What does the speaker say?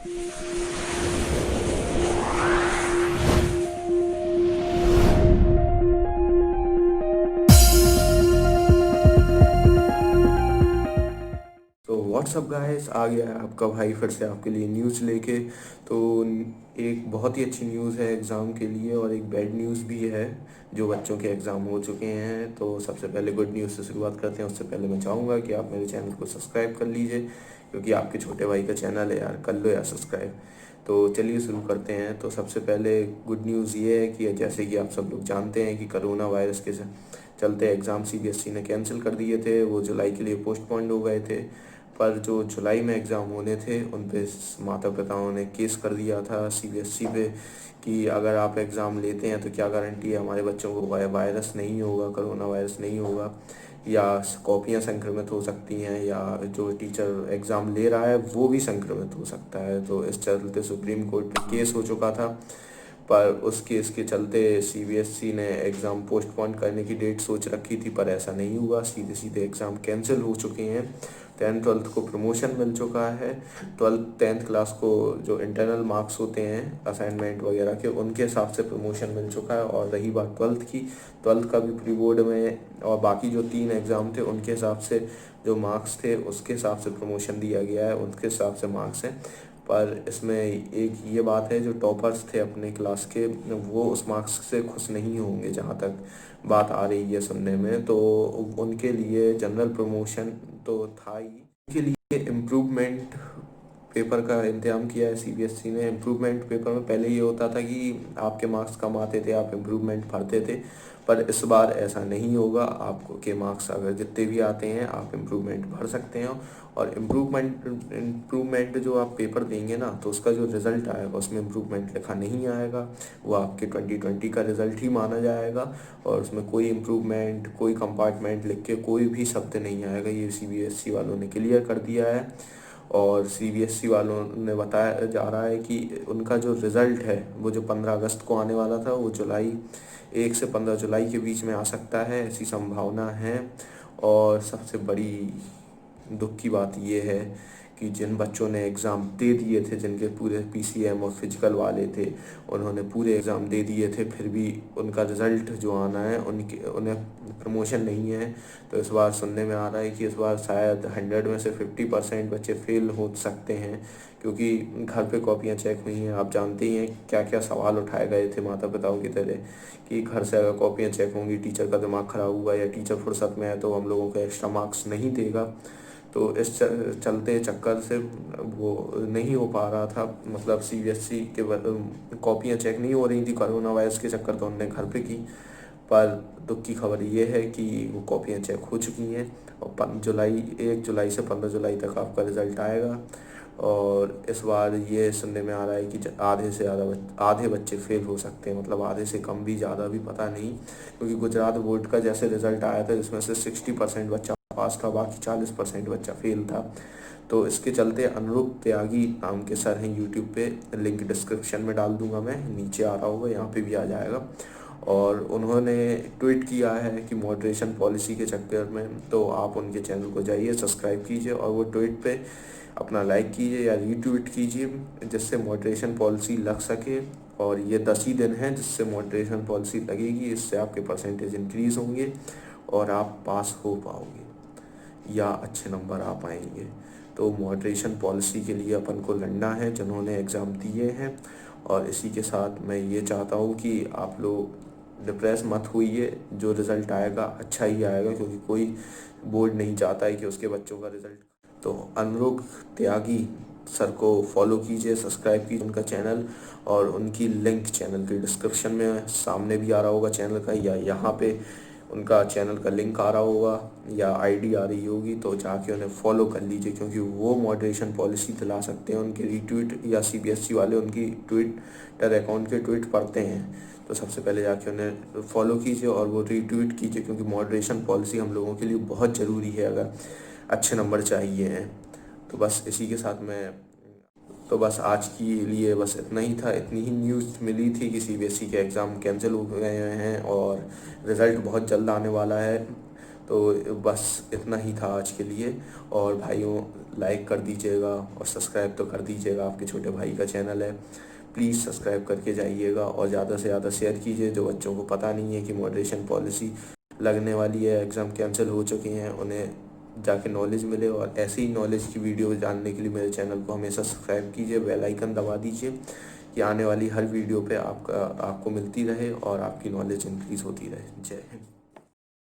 तो WhatsApp guys, आ गया है आपका भाई फिर से आपके लिए न्यूज़ लेके। तो एक बहुत ही अच्छी न्यूज़ है एग्ज़ाम के लिए और एक बैड न्यूज़ भी है। जो बच्चों के एग्ज़ाम हो चुके हैं, तो सबसे पहले गुड न्यूज़ से शुरुआत करते हैं। उससे पहले मैं चाहूँगा कि आप मेरे चैनल को सब्सक्राइब कर लीजिए, क्योंकि आपके छोटे भाई का चैनल है यार, कर लो यार सब्सक्राइब। तो चलिए शुरू करते हैं। तो सबसे पहले गुड न्यूज़ ये है कि जैसे कि आप सब लोग जानते हैं कि कोरोना वायरस के चलते एग्ज़ाम सीबीएसई ने कैंसिल कर दिए थे। वो जुलाई के लिए पोस्टपोन्ड हो गए थे। पर जो जुलाई में एग्ज़ाम होने थे उन पे माता पिताओं ने केस कर दिया था सीबीएसई पे कि अगर आप एग्ज़ाम लेते हैं तो क्या गारंटी है हमारे बच्चों को वायरस नहीं होगा, कोरोना वायरस नहीं होगा, या कॉपियाँ संक्रमित हो सकती हैं, या जो टीचर एग्ज़ाम ले रहा है वो भी संक्रमित हो सकता है। तो इस चलते सुप्रीम कोर्ट में केस हो चुका था। पर उस केस के चलते सीबीएसई ने एग्ज़ाम पोस्टपोन करने की डेट सोच रखी थी, पर ऐसा नहीं हुआ। सीधे सीधे एग्ज़ाम कैंसिल हो चुके हैं। 10th 12th को प्रमोशन मिल चुका है। 10th क्लास को जो इंटरनल मार्क्स होते हैं असाइनमेंट वगैरह के, उनके हिसाब से प्रमोशन मिल चुका है। और रही बात 12th की, 12th का भी प्री बोर्ड में और बाकी जो 3 एग्ज़ाम थे उनके हिसाब से जो मार्क्स थे उसके हिसाब से प्रमोशन दिया गया है, उनके हिसाब से मार्क्स हैं। पर इसमें एक ये बात है, जो टॉपर्स थे अपने क्लास के वो उस मार्क्स से खुश नहीं होंगे, जहाँ तक बात आ रही है सुनने में। तो उनके लिए जनरल प्रमोशन तो था ही, उनके लिए इम्प्रूवमेंट पेपर का इंतजाम किया है सीबीएसई ने। इम्प्रूवमेंट पेपर में पहले ये होता था कि आपके मार्क्स कम आते थे, आप इम्प्रूवमेंट भरते थे, पर इस बार ऐसा नहीं होगा। आपको के मार्क्स अगर जितने भी आते हैं आप इम्प्रूवमेंट भर सकते हैं। और इम्प्रूवमेंट जो आप पेपर देंगे ना, तो उसका जो रिज़ल्ट आएगा उसमें इम्प्रूवमेंट लिखा नहीं आएगा। वो आपके 2020 का रिज़ल्ट ही माना जाएगा, और उसमें कोई इम्प्रूवमेंट, कोई कंपार्टमेंट लिख के कोई भी शब्द नहीं आएगा। ये सीबीएसई वालों ने क्लियर कर दिया है। और सीबीएसई वालों ने बताया जा रहा है कि उनका जो रिज़ल्ट है वो जो 15 अगस्त को आने वाला था, वो जुलाई 1 से 15 जुलाई के बीच में आ सकता है, ऐसी संभावना है। और सबसे बड़ी दुख की बात ये है कि जिन बच्चों ने एग्ज़ाम दे दिए थे, जिनके पूरे पीसीएम और फिजिकल वाले थे, उन्होंने पूरे एग्ज़ाम दे दिए थे, फिर भी उनका रिज़ल्ट जो आना है, उन्हें प्रमोशन नहीं है। तो इस बार सुनने में आ रहा है कि इस बार शायद 100 में से 50% बच्चे फेल हो सकते हैं, क्योंकि घर पे कॉपियाँ चेक हुई हैं। आप जानते ही हैं क्या क्या सवाल उठाए गए थे माता पिताओं की तरह, कि घर से अगर कॉपियाँ चेक होंगी, टीचर का दिमाग ख़राब हुआ, या टीचर फुर्सत में है तो हम लोगों को एक्स्ट्रा मार्क्स नहीं देगा। तो इस चलते चक्कर से वो नहीं हो पा रहा था, मतलब सीबीएसई के कॉपियाँ चेक नहीं हो रही थी कोरोना वायरस के चक्कर, तो उन्होंने घर पे की। पर दुख की खबर ये है कि वो कॉपियाँ चेक हो चुकी हैं, और 1 जुलाई से 15 जुलाई तक आपका रिज़ल्ट आएगा। और इस बार ये सुनने में आ रहा है कि आधे से ज़्यादा आधे बच्चे फेल हो सकते हैं, मतलब आधे से कम भी, ज़्यादा भी पता नहीं। क्योंकि गुजरात बोर्ड का जैसे रिज़ल्ट आया था, जिसमें से 60% बच्चा पास था, बाकी 40% बच्चा फेल था। तो इसके चलते अनुरूप त्यागी नाम के सर हैं यूट्यूब पे, लिंक डिस्क्रिप्शन में डाल दूंगा, मैं नीचे आ रहा होगा, यहाँ पे भी आ जाएगा। और उन्होंने ट्वीट किया है कि मॉडरेशन पॉलिसी के चक्कर में, तो आप उनके चैनल को जाइए, सब्सक्राइब कीजिए, और वो ट्वीट पे अपना लाइक कीजिए या रीट्वीट कीजिए, जिससे मॉडरेशन पॉलिसी लग सके। और ये 10 ही दिन हैं जिससे मॉडरेशन पॉलिसी लगेगी, इससे आपके परसेंटेज इंक्रीज़ होंगे और आप पास हो पाओगे या अच्छे नंबर आ पाएंगे। तो मॉडरेशन पॉलिसी के लिए अपन को लड़ना है, जिन्होंने एग्ज़ाम दिए हैं। और इसी के साथ मैं ये चाहता हूँ कि आप लोग डिप्रेस मत होइए, जो रिज़ल्ट आएगा अच्छा ही आएगा, क्योंकि कोई बोर्ड नहीं चाहता है कि उसके बच्चों का रिज़ल्ट। तो अनुरूप त्यागी सर को फॉलो कीजिए, सब्सक्राइब कीजिए उनका चैनल, और उनकी लिंक चैनल के डिस्क्रिप्शन में सामने भी आ रहा होगा चैनल का, या यहाँ पे उनका चैनल का लिंक आ रहा होगा, या आईडी आ रही होगी, तो जाके उन्हें फॉलो कर लीजिए, क्योंकि वो मॉडरेशन पॉलिसी दिला सकते हैं। उनके रीट्वीट, या सीबीएसई वाले उनकी ट्विटर अकाउंट के ट्वीट पढ़ते हैं, तो सबसे पहले जाके उन्हें फॉलो कीजिए और वो रीट्वीट कीजिए, क्योंकि मॉडरेशन पॉलिसी हम लोगों के लिए बहुत ज़रूरी है अगर अच्छे नंबर चाहिए हैं। तो बस इसी के साथ मैं, तो बस आज के लिए बस इतना ही था। इतनी ही न्यूज़ मिली थी कि सीबीएसई के एग्ज़ाम कैंसिल हो गए हैं और रिज़ल्ट बहुत जल्द आने वाला है। तो बस इतना ही था आज के लिए। और भाइयों, लाइक कर दीजिएगा और सब्सक्राइब तो कर दीजिएगा, आपके छोटे भाई का चैनल है, प्लीज़ सब्सक्राइब करके जाइएगा और ज़्यादा से ज़्यादा शेयर कीजिए। जो बच्चों को पता नहीं है कि मॉडरेशन पॉलिसी लगने वाली है, एग्ज़ाम कैंसिल हो चुके हैं, उन्हें जाके नॉलेज मिले। और ऐसी ही नॉलेज की वीडियो जानने के लिए मेरे चैनल को हमेशा सब्सक्राइब कीजिए, बेल आइकन दबा दीजिए कि आने वाली हर वीडियो पे आपको मिलती रहे और आपकी नॉलेज इंक्रीज़ होती रहे। जय हिंद।